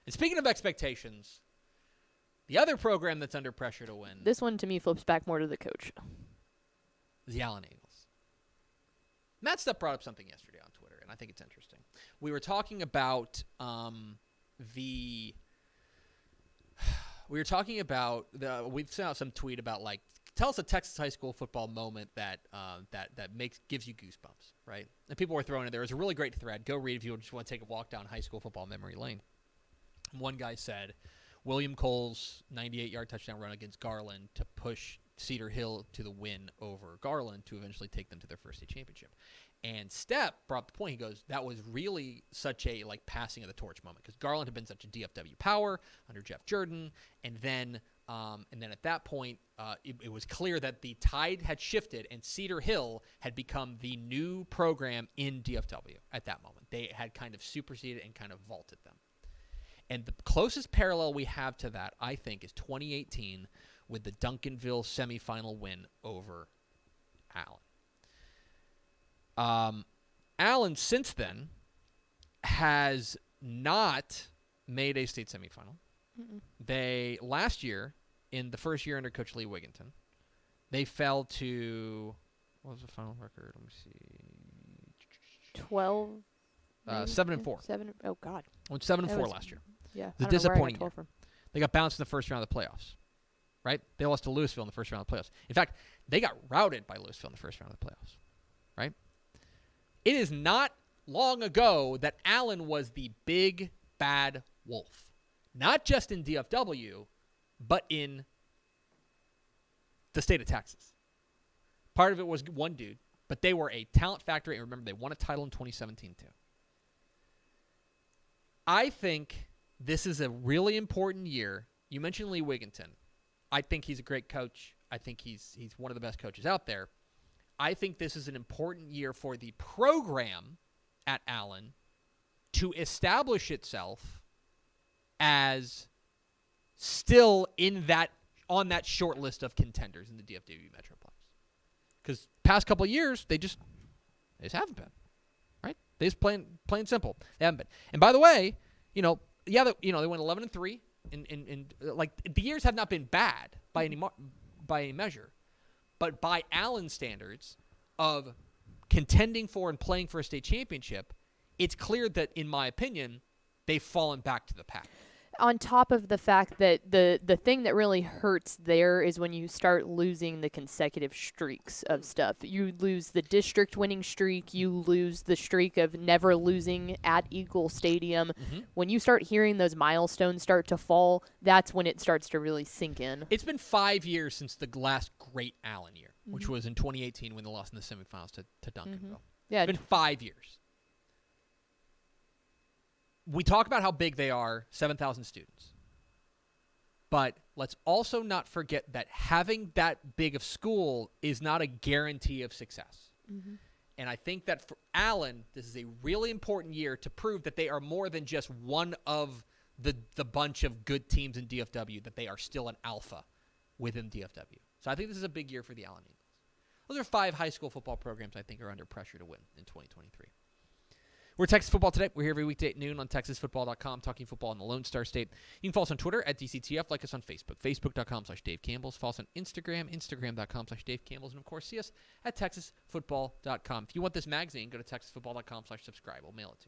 And speaking of expectations, the other program that's under pressure to win This one, to me, flips back more to the coach. is the Allen Eagles. Matt Stepp brought up something yesterday on Twitter, and I think it's interesting. We were talking about we've sent out some tweet about, like, tell us a Texas high school football moment that gives you goosebumps, right? And people were throwing it. There was a really great thread. Go read if you just want to take a walk down high school football memory lane. One guy said William Cole's 98-yard touchdown run against Garland to push Cedar Hill to the win over Garland to eventually take them to their first state championship. And Stepp brought up the point. He goes, that was really such a, like, passing of the torch moment because Garland had been such a DFW power under Jeff Jordan, and then at that point, it was clear that the tide had shifted and Cedar Hill had become the new program in DFW at that moment. They had kind of superseded and kind of vaulted them. And the closest parallel we have to that, I think, is 2018 with the Duncanville semifinal win over Allen. Allen, since then, has not made a state semifinal. Mm-mm. They, last year, in the first year under Coach Lee Wigginton, they fell to, what was the final record? Let me see. 12. 7-4. 7. Oh, God. Went 7-4 That was- last year. Yeah. It's a I don't know where I got disappointing 12 year. from. They got bounced in the first round of the playoffs, right? They lost to Louisville in the first round of the playoffs. In fact, they got routed by Louisville in the first round of the playoffs, right? It is not long ago that Allen was the big, bad wolf, not just in DFW, but in the state of Texas. Part of it was one dude, but they were a talent factory, and remember, they won a title in 2017 too. I think this is a really important year. You mentioned Lee Wigginton. I think he's a great coach. I think he's one of the best coaches out there. I think this is an important year for the program at Allen to establish itself as still on that short list of contenders in the DFW Metroplex. Because past couple of years, they just haven't been, right? They just plain simple. They haven't been. And by the way, they went 11-3, and like the years have not been bad by any measure, but by Allen standards of contending for and playing for a state championship, it's clear that, in my opinion, they've fallen back to the pack. On top of the fact that the thing that really hurts there is when you start losing the consecutive streaks of stuff. You lose the district winning streak. You lose the streak of never losing at Eagle Stadium. Mm-hmm. When you start hearing those milestones start to fall, that's when it starts to really sink in. It's been 5 years since the last great Allen year, which was in 2018 when they lost in the semifinals to Duncanville. Mm-hmm. Yeah, It's been 5 years. We talk about how big they are, 7,000 students. But let's also not forget that having that big of school is not a guarantee of success. Mm-hmm. And I think that for Allen, this is a really important year to prove that they are more than just one of the bunch of good teams in DFW, that they are still an alpha within DFW. So I think this is a big year for the Allen Eagles. Those are 5 high school football programs I think are under pressure to win in 2023. We're Texas Football Today. We're here every weekday at noon on TexasFootball.com, talking football in the Lone Star State. You can follow us on Twitter at DCTF. Like us on Facebook, Facebook.com/Dave Campbell's. Follow us on Instagram, Instagram.com/Dave Campbell's. And, of course, see us at TexasFootball.com. If you want this magazine, go to TexasFootball.com/subscribe. We'll mail it to you.